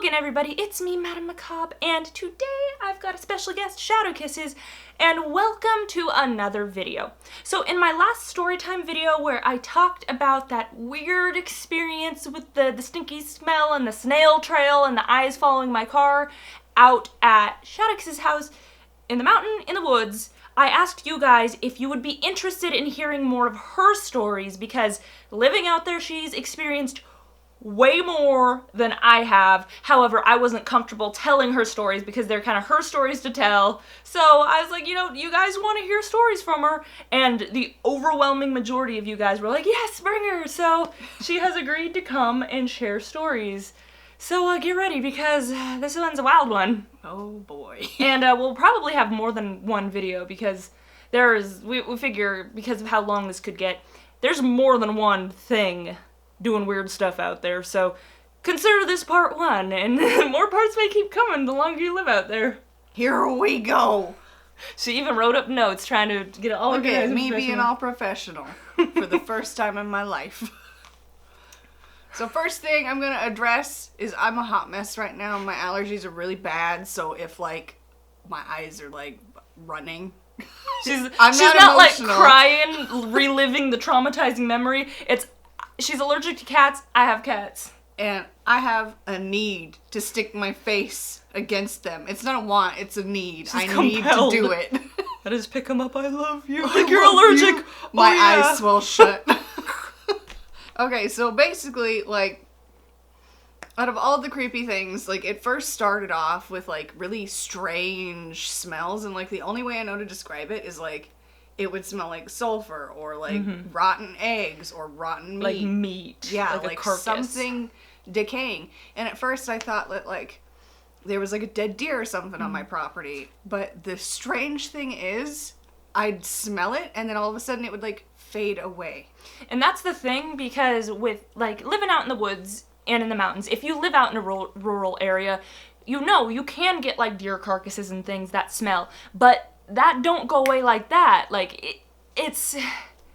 again, everybody, it's me, Madame Macabre, and today I've got a special guest, Shadowkisses, and welcome to another video. So in my last Storytime video where I talked about that weird experience with the stinky smell and the snail trail and the eyes following my car out at Shadowkisses' house in the mountain, in the woods, I asked you guys if you would be interested in hearing more of her stories because living out there, she's experienced way more than I have. However, I wasn't comfortable telling her stories because they're kind of her stories to tell. So I was like, you know, you guys want to hear stories from her? And the overwhelming majority of you guys were like, yes, bring her. So she has agreed to come and share stories. So get ready because this one's a wild one. Oh boy. And we'll probably have more than one video because we figure because of how long this could get, there's more than one thing doing weird stuff out there, so consider this part one, and more parts may keep coming the longer you live out there. Here we go. She even wrote up notes trying to get it all organized. Look at me being all professional for the first time in my life. So first thing I'm gonna address is I'm a hot mess right now. My allergies are really bad, so if like my eyes are like running, she's not like crying, reliving the traumatizing memory. She's allergic to cats. I have cats. And I have a need to stick my face against them. It's not a want, it's a need. I need to do it. I just pick them up. I love you. Like you're allergic. You. My eyes swell shut. Okay, so basically, like, out of all the creepy things, like, it first started off with, like, really strange smells. And, like, the only way I know to describe it is, like, it would smell like sulfur or like rotten eggs or rotten meat. Like meat. Yeah, like something decaying. And at first I thought that like there was like a dead deer or something on my property. But the strange thing is I'd smell it and then all of a sudden it would like fade away. And that's the thing because with like living out in the woods and in the mountains, if you live out in a rural area, you know you can get like deer carcasses and things that smell. But that don't go away like that. Like, it's...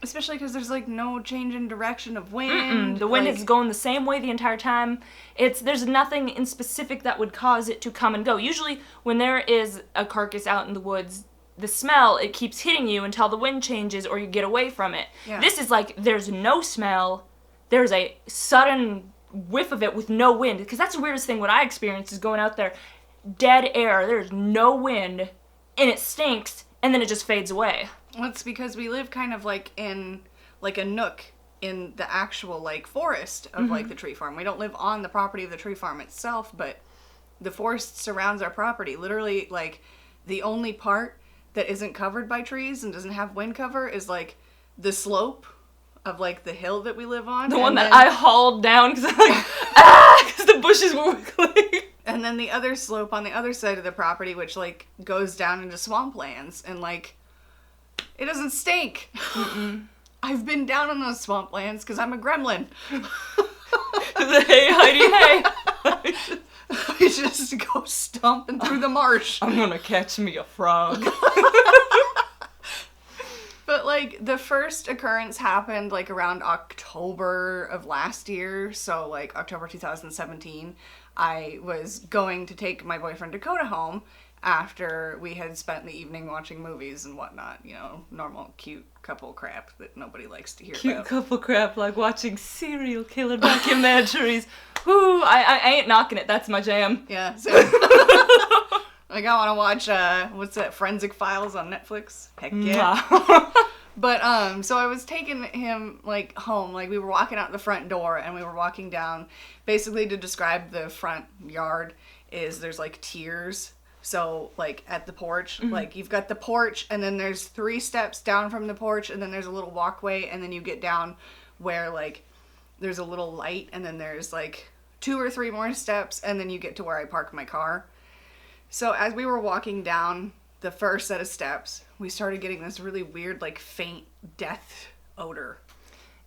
Especially because there's, like, no change in direction of wind. The wind is going the same way the entire time. There's nothing in specific that would cause it to come and go. Usually, when there is a carcass out in the woods, the smell, it keeps hitting you until the wind changes or you get away from it. Yeah. This is like, there's no smell. There's a sudden whiff of it with no wind. Because that's the weirdest thing what I experienced is going out there. Dead air. There's no wind. And it stinks, and then it just fades away. Well, it's because we live kind of like in like a nook in the actual like forest of like the tree farm. We don't live on the property of the tree farm itself, but the forest surrounds our property. Literally, like the only part that isn't covered by trees and doesn't have wind cover is like the slope of like the hill that we live on. The one that I hauled down because I'm like, because the bushes were wiggling. And then the other slope on the other side of the property, which, like, goes down into swamplands. And, like, it doesn't stink. I've been down on those swamplands because I'm a gremlin. The hey, Heidi, hey. I just go stomping through the marsh. I'm gonna catch me a frog. But, like, the first occurrence happened, like, around October of last year. So, like, October 2017. I was going to take my boyfriend Dakota home after we had spent the evening watching movies and whatnot. You know, normal cute couple crap that nobody likes to hear about. Cute couple crap, like watching serial killer documentaries. Whoo, I ain't knocking it. That's my jam. Yeah. So, like, I want to watch, what's that, Forensic Files on Netflix? Heck yeah. But, so I was taking him, like, home. Like, we were walking out the front door, and we were walking down. Basically, to describe the front yard is there's, like, tiers. So, like, at the porch, like, you've got the porch, and then there's 3 steps down from the porch, and then there's a little walkway, and then you get down where, like, there's a little light, and then there's, like, 2 or 3 more steps, and then you get to where I park my car. So, as we were walking down the first set of steps, we started getting this really weird, like, faint death odor.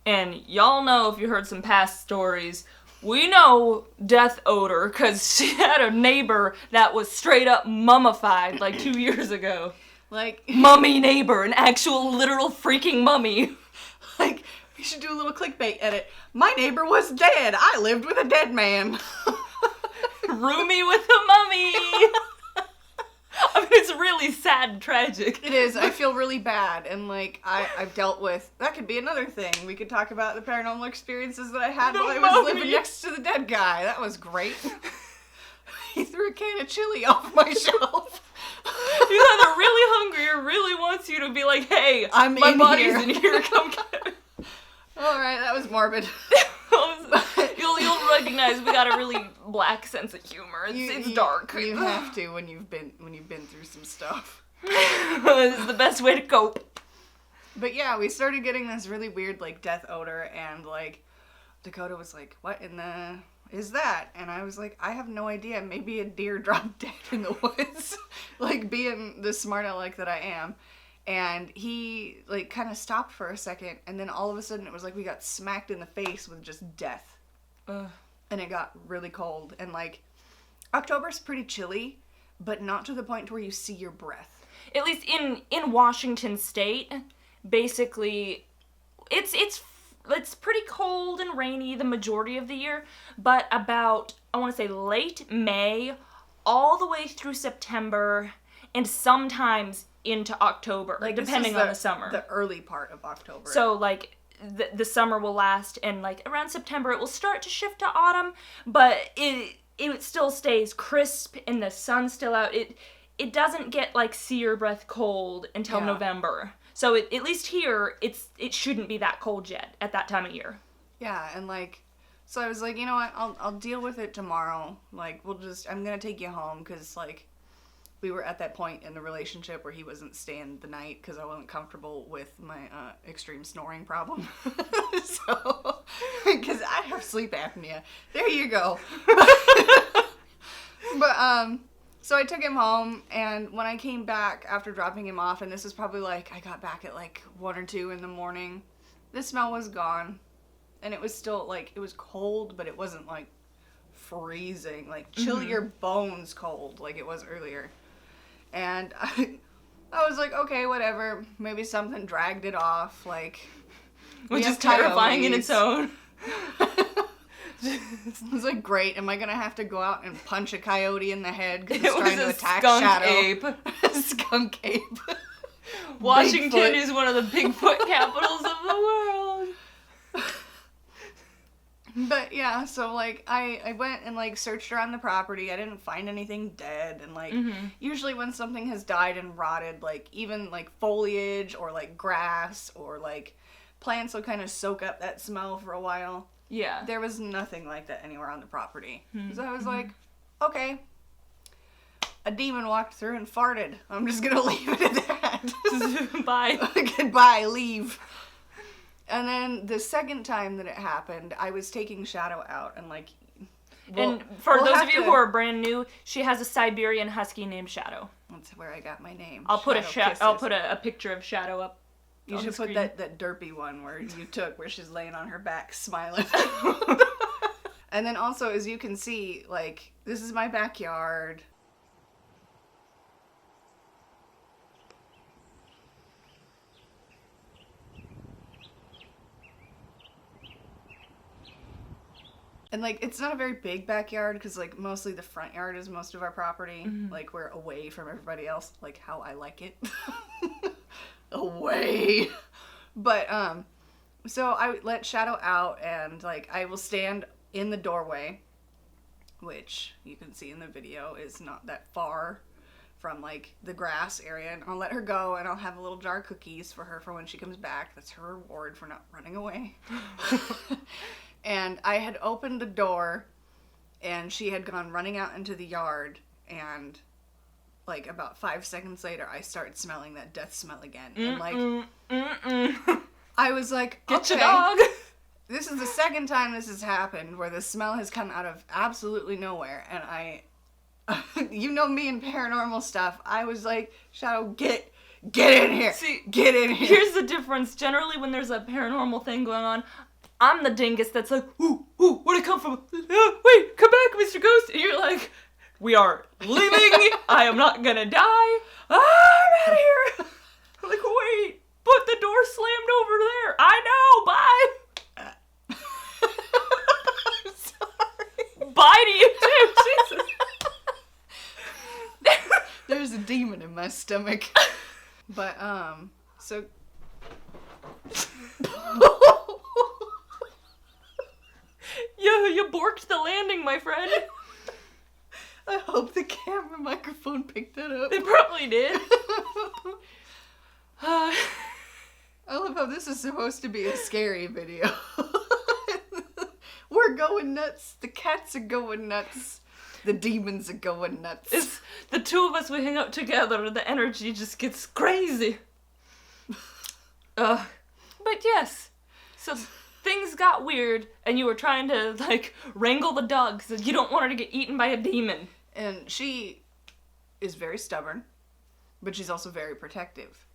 And y'all know if you heard some past stories, we know death odor, because she had a neighbor that was straight up mummified, like, 2 years ago. Like... Mummy neighbor, an actual literal freaking mummy. Like, we should do a little clickbait edit. My neighbor was dead. I lived with a dead man. roomie with a mummy. I mean, it's really sad and tragic. It is. I feel really bad. And, like, I've dealt with... That could be another thing. We could talk about the paranormal experiences that I had while I was living next to the dead guy. That was great. He threw a can of chili off my shelf. He's either really hungry or really wants you to be like, hey, my body's in here, come get it. Alright, that was morbid. You'll recognize we got a really black sense of humor. It's dark. You have to when you've been through some stuff. This is the best way to cope. But yeah, we started getting this really weird, like, death odor, and, like, Dakota was like, what in the... is that? And I was like, I have no idea. Maybe a deer dropped dead in the woods. Like, being the smart aleck that I am. And he, like, kind of stopped for a second, and then all of a sudden it was like we got smacked in the face with just death. And it got really cold. And, like, October's pretty chilly, but not to the point to where you see your breath. At least in Washington State, basically, it's pretty cold and rainy the majority of the year, but about, I want to say, late May, all the way through September, and sometimes into October, like, depending on the summer. The early part of October. So, like, the summer will last, and, like, around September it will start to shift to autumn, but it still stays crisp, and the sun's still out. It doesn't get, like, see your breath cold until November. So at least here, it shouldn't be that cold yet at that time of year. Yeah, and, like, so I was like, you know what, I'll deal with it tomorrow. Like, I'm gonna take you home, because, like, we were at that point in the relationship where he wasn't staying the night because I wasn't comfortable with my extreme snoring problem. So, because I have sleep apnea. There you go. But, so I took him home, and when I came back after dropping him off, and this is probably, like, I got back at, like, 1 or 2 in the morning, the smell was gone. And it was still, like, it was cold, but it wasn't, like, freezing. Like, chill your bones cold, like it was earlier. And I was like, okay, whatever. Maybe something dragged it off, like... Which is terrifying in its own. It was like, great, am I gonna have to go out and punch a coyote in the head because it's trying to attack Shadow? Ape. Skunk ape. Washington is one of the Bigfoot capitals of the world. But yeah, so, like, I went and, like, searched around the property. I didn't find anything dead, and, like, usually when something has died and rotted, like, even, like, foliage or, like, grass or, like, plants will kind of soak up that smell for a while. Yeah. There was nothing like that anywhere on the property. So I was like, okay, a demon walked through and farted. I'm just gonna leave it at that. Bye. Goodbye, leave. And then the second time that it happened, I was taking Shadow out, and, like... and for those of you who are brand new, she has a Siberian Husky named Shadow. That's where I got my name. I'll put a picture of Shadow up. You should put that derpy one where you took, where she's laying on her back smiling. And then also, as you can see, like, this is my backyard. And, like, it's not a very big backyard, because, like, mostly the front yard is most of our property. Like, we're away from everybody else, like, how I like it. Away. But, so I let Shadow out, and, like, I will stand in the doorway, which you can see in the video is not that far from, like, the grass area, and I'll let her go, and I'll have a little jar of cookies for her for when she comes back. That's her reward for not running away. And I had opened the door, and she had gone running out into the yard, and, like, about 5 seconds later, I started smelling that death smell again. And, like, I was like, Get okay, your dog. This is the second time this has happened, where the smell has come out of absolutely nowhere, and I, you know me and paranormal stuff, I was like, Shadow, get in here. See, get in here. Here's the difference. Generally, when there's a paranormal thing going on, I'm the dingus that's like, ooh, where'd it come from? Wait, come back, Mr. Ghost. And you're like, we are leaving. I am not gonna die. I'm out of here. I'm like, wait, but the door slammed over there. I know, bye. I'm sorry. Bye to you too, Jesus. my stomach. But, so... You borked the landing, my friend. I hope the camera microphone picked that up. It probably did. I love how this is supposed to be a scary video. We're going nuts. The cats are going nuts. The demons are going nuts. It's the two of us, we hang out together, the energy just gets crazy. But yes, so things got weird, and you were trying to, like, wrangle the dog because you don't want her to get eaten by a demon. And she is very stubborn, but she's also very protective.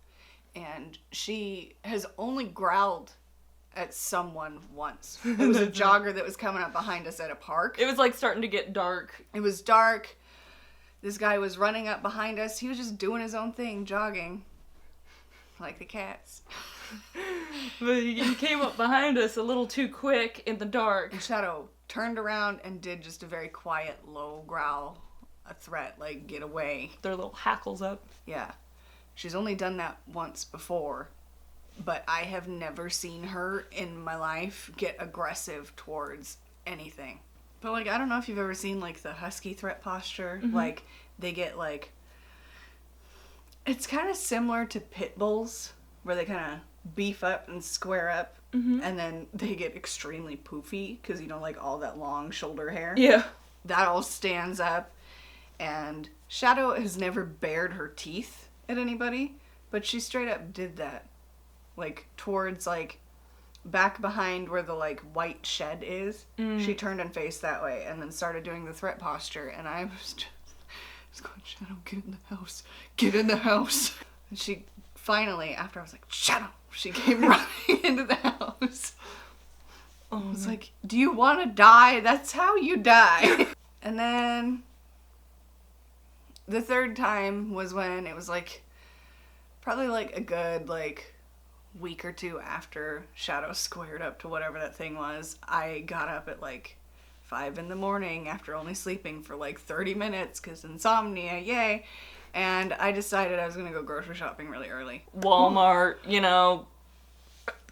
And she has only growled at someone once. It was a jogger that was coming up behind us at a park. It was, like, starting to get dark. It was dark. This guy was running up behind us. He was just doing his own thing, jogging. Like the cats. But he came up behind us a little too quick in the dark. And Shadow turned around and did just a very quiet, low growl. A threat, like, get away. Their little hackles up. Yeah. She's only done that once before. But I have never seen her in my life get aggressive towards anything. But, like, I don't know if you've ever seen, like, the husky threat posture. Mm-hmm. Like, they get, like... It's kind of similar to pit bulls, where they kind of beef up and square up. Mm-hmm. And then they get extremely poofy, because, you know, like, all that long shoulder hair. Yeah. That all stands up. And Shadow has never bared her teeth at anybody, but she straight up did that. Like, towards, like, back behind where the, like, white shed is. Mm. She turned and faced that way and then started doing the threat posture. And I was just going, Shadow, get in the house. Get in the house. And she finally, after I was like, Shadow, she came running into the house. I was like, do you want to die? That's how you die. And then the third time was when it was, like, probably, like, a good, like, week or two after Shadow squared up to whatever that thing was. I got up at, like, 5 in the morning after only sleeping for, like, 30 minutes because insomnia, yay. And I decided I was going to go grocery shopping really early. Walmart, you know,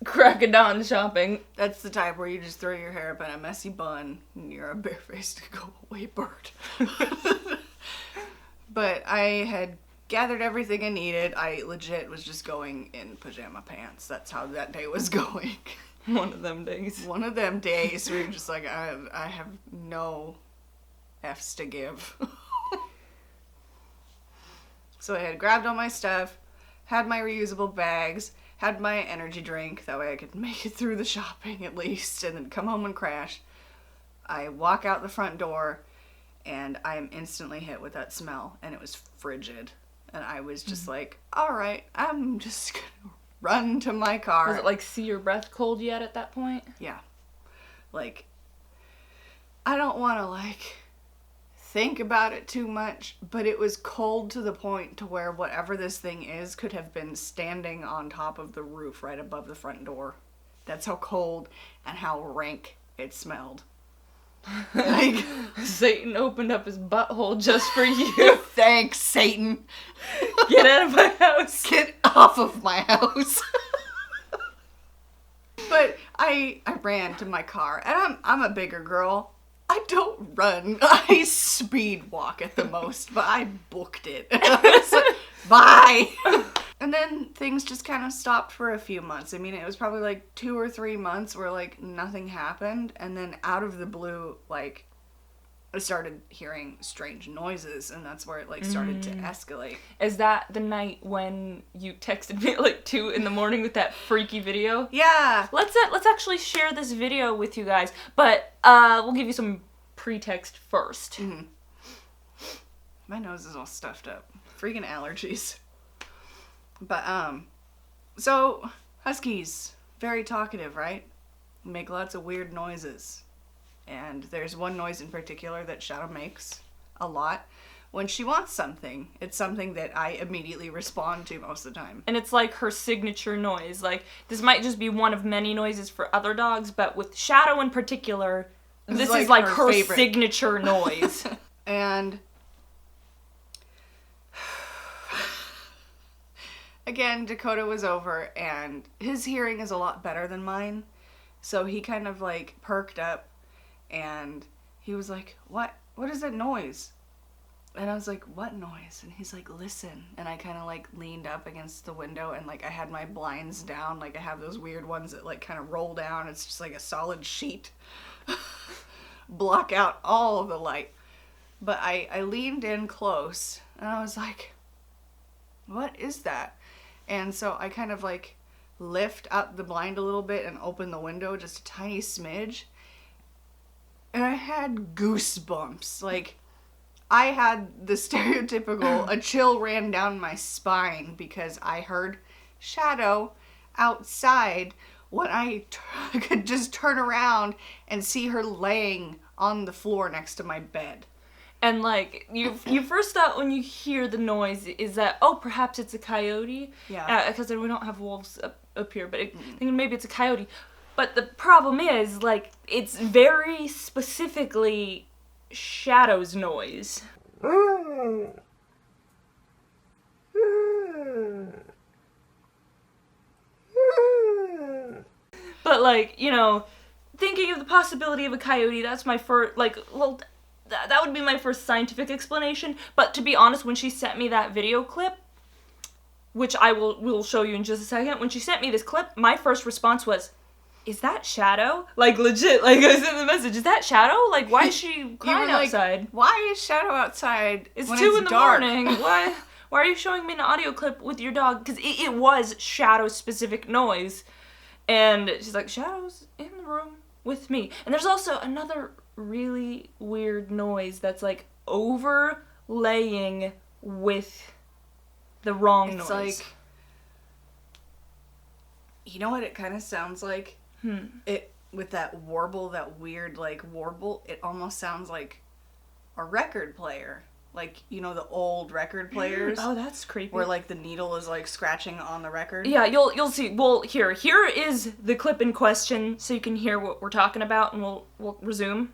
crack of dawn shopping. That's the type where you just throw your hair up in a messy bun and you're a barefaced go away bird. But I had gathered everything I needed. I legit was just going in pajama pants. That's how that day was going. One of them days. One of them days where you're just like, I have no F's to give. So I had grabbed all my stuff, had my reusable bags, had my energy drink. That way I could make it through the shopping at least, and then come home and crash. I walk out the front door, and I am instantly hit with that smell, and it was frigid. And I was just like, all right, I'm just going to run to my car. Was it like see your breath cold yet at that point? Yeah. Like, I don't want to, like, think about it too much, but it was cold to the point to where whatever this thing is could have been standing on top of the roof right above the front door. That's how cold and how rank it smelled. Like, Satan opened up his butthole just for you. Thanks, Satan. Get out of my house. Get off of my house. But I ran to my car, and I'm a bigger girl. I don't run. I speed walk at the most, but I booked it. I was like, bye. And then things just kind of stopped for a few months. I mean, it was probably like 2 or 3 months where, like, nothing happened. And then out of the blue, like, I started hearing strange noises, and that's where it, like, started to escalate. Is that the night when you texted me at, like, 2 in the morning with that freaky video? Yeah. Let's actually share this video with you guys, but we'll give you some pretext first. Mm-hmm. My nose is all stuffed up. Freaking allergies. But, so, huskies, very talkative, right? Make lots of weird noises. And there's one noise in particular that Shadow makes a lot. When she wants something, it's something that I immediately respond to most of the time. And it's like her signature noise. Like, this might just be one of many noises for other dogs, but with Shadow in particular, this is like her signature noise. And again, Dakota was over, and his hearing is a lot better than mine. So he kind of, like, perked up, and he was like, what is that noise? And I was like, what noise? And he's like, listen. And I kind of, like, leaned up against the window, and, like, I had my blinds down. Like, I have those weird ones that, like, kind of roll down. It's just, like, a solid sheet. Block out all of the light. But I leaned in close, and I was like, what is that? And so I kind of, like, lift up the blind a little bit and open the window just a tiny smidge. And I had goosebumps. Like, I had the stereotypical, a chill ran down my spine because I heard Shadow outside when I could just turn around and see her laying on the floor next to my bed. And, like, you first thought when you hear the noise is that, oh, perhaps it's a coyote. Yeah. Because we don't have wolves up here, but thinking maybe it's a coyote. But the problem is, like, it's very specifically Shadow's noise. But, like, you know, thinking of the possibility of a coyote, that's my first, like, well, that would be my first scientific explanation. But to be honest, when she sent me that video clip, which I will show you in just a second, when she sent me this clip, my first response was, is that Shadow? Like, legit, like, I sent the message, is that Shadow? Like, why is she crying outside? Like, why is Shadow outside It's when 2 it's in the dark? morning. Why are you showing me an audio clip with your dog? Because it was Shadow-specific noise. And she's like, Shadow's in the room with me. And there's also another really weird noise that's, like, overlaying with the wrong noise. It's like, you know what it kind of sounds like? It, with that warble, that weird, like, warble, it almost sounds like a record player. Like, you know, the old record players? Oh, that's creepy. Where, like, the needle is, like, scratching on the record? Yeah, you'll see. Well, here is the clip in question, so you can hear what we're talking about, and we'll resume.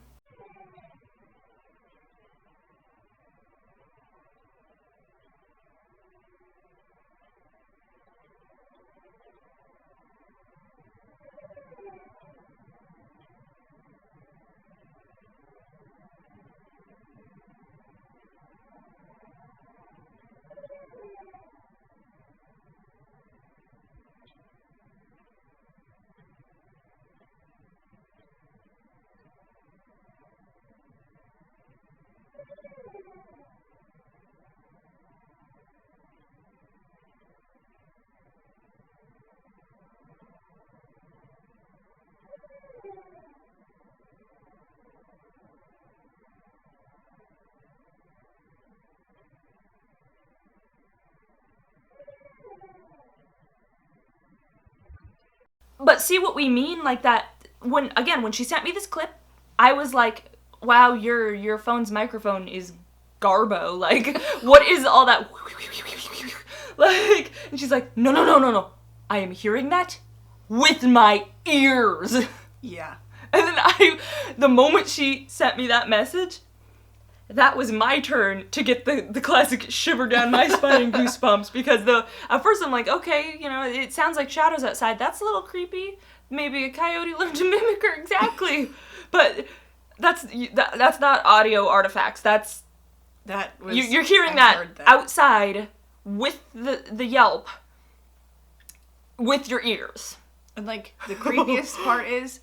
But see what we mean? Like that, when she sent me this clip, I was like, wow, your phone's microphone is garbo. Like, what is all that? Like, and she's like, no. I am hearing that with my ears. Yeah. And then the moment she sent me that message, that was my turn to get the classic shiver down my spine and goosebumps, because at first I'm like, okay, you know, it sounds like Shadow's outside. That's a little creepy. Maybe a coyote learned to mimic her, exactly. But that's not audio artifacts. You're hearing that outside with the yelp with your ears. And, like, the creepiest part is,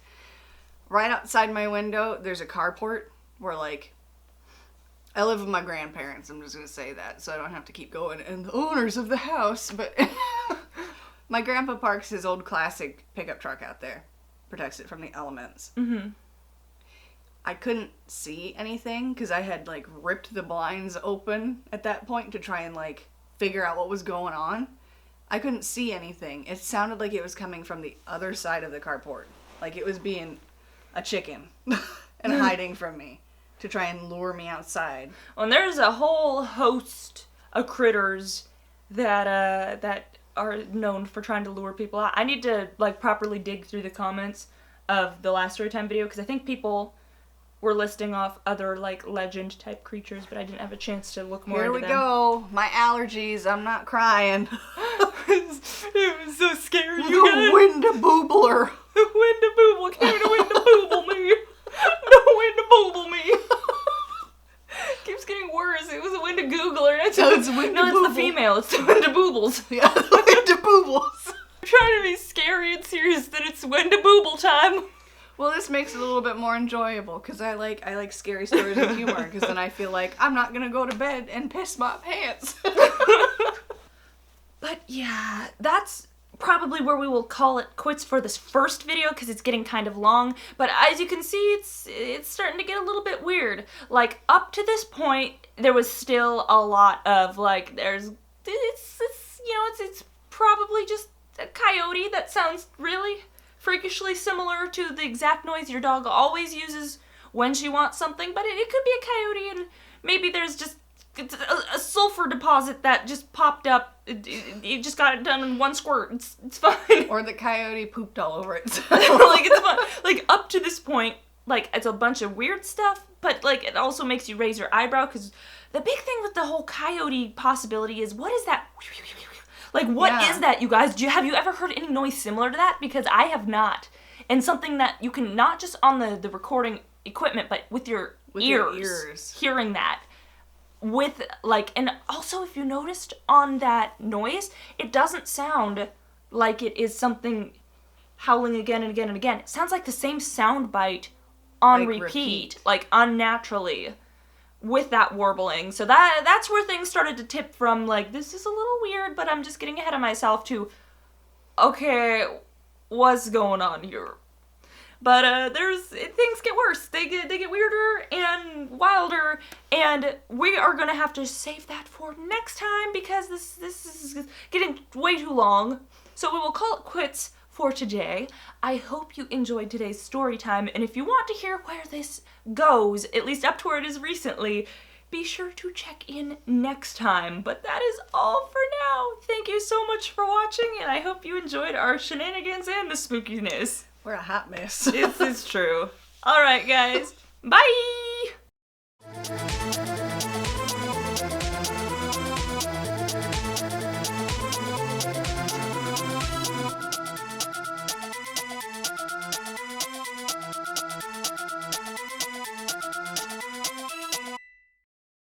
right outside my window, there's a carport where, like, I live with my grandparents, I'm just going to say that, so I don't have to keep going, and the owners of the house, but my grandpa parks his old classic pickup truck out there, protects it from the elements. Mm-hmm. I couldn't see anything, because I had, like, ripped the blinds open at that point to try and, like, figure out what was going on. I couldn't see anything. It sounded like it was coming from the other side of the carport. Like it was being a chicken and hiding from me to try and lure me outside. Well, and there's a whole host of critters that are known for trying to lure people out. I need to, like, properly dig through the comments of the last Storytime video, because I think people were listing off other, like, legend-type creatures, but I didn't have a chance to look more into them. Here we go. My allergies. I'm not crying. It was so scary, The you guys. Windaboobler. Windabooble came to Windabooble me. No Windabooble me. Keeps getting worse. It was a Windagoogler. No, it's No, it's the female. It's the Windaboobles. Yeah, the Windaboobles. I'm trying to be scary and serious that it's Windabooble time. Well, this makes it a little bit more enjoyable because I like scary stories with humor because then I feel like I'm not gonna go to bed and piss my pants. But yeah, that's probably where we will call it quits for this first video because it's getting kind of long. But as you can see, it's starting to get a little bit weird. Like up to this point, there was still a lot of like it's probably just a coyote that sounds really freakishly similar to the exact noise your dog always uses when she wants something, but it could be a coyote, and maybe there's just a sulfur deposit that just popped up. It just got it done in one squirt. It's fine. Or the coyote pooped all over itself. Like, it's fun. Like, up to this point, like, it's a bunch of weird stuff, but, like, it also makes you raise your eyebrow, because the big thing with the whole coyote possibility is, what is that? Like, what is that, you guys? Have you ever heard any noise similar to that? Because I have not. And something that you can, not just on the recording equipment, but with your ears, hearing that. With, like, and also if you noticed on that noise, it doesn't sound like it is something howling again and again and again. It sounds like the same sound bite on like repeat, like unnaturally, with that warbling. So that's where things started to tip from, like, this is a little weird, but I'm just getting ahead of myself, to, okay, what's going on here? But things get worse. They get weirder and wilder, and we are gonna have to save that for next time because this is getting way too long. So we will call it quits for today. I hope you enjoyed today's story time, and if you want to hear where this goes, at least up to where it is recently, be sure to check in next time. But that is all for now. Thank you so much for watching, and I hope you enjoyed our shenanigans and the spookiness. We're a hot mess. It's true. All right, guys. Bye!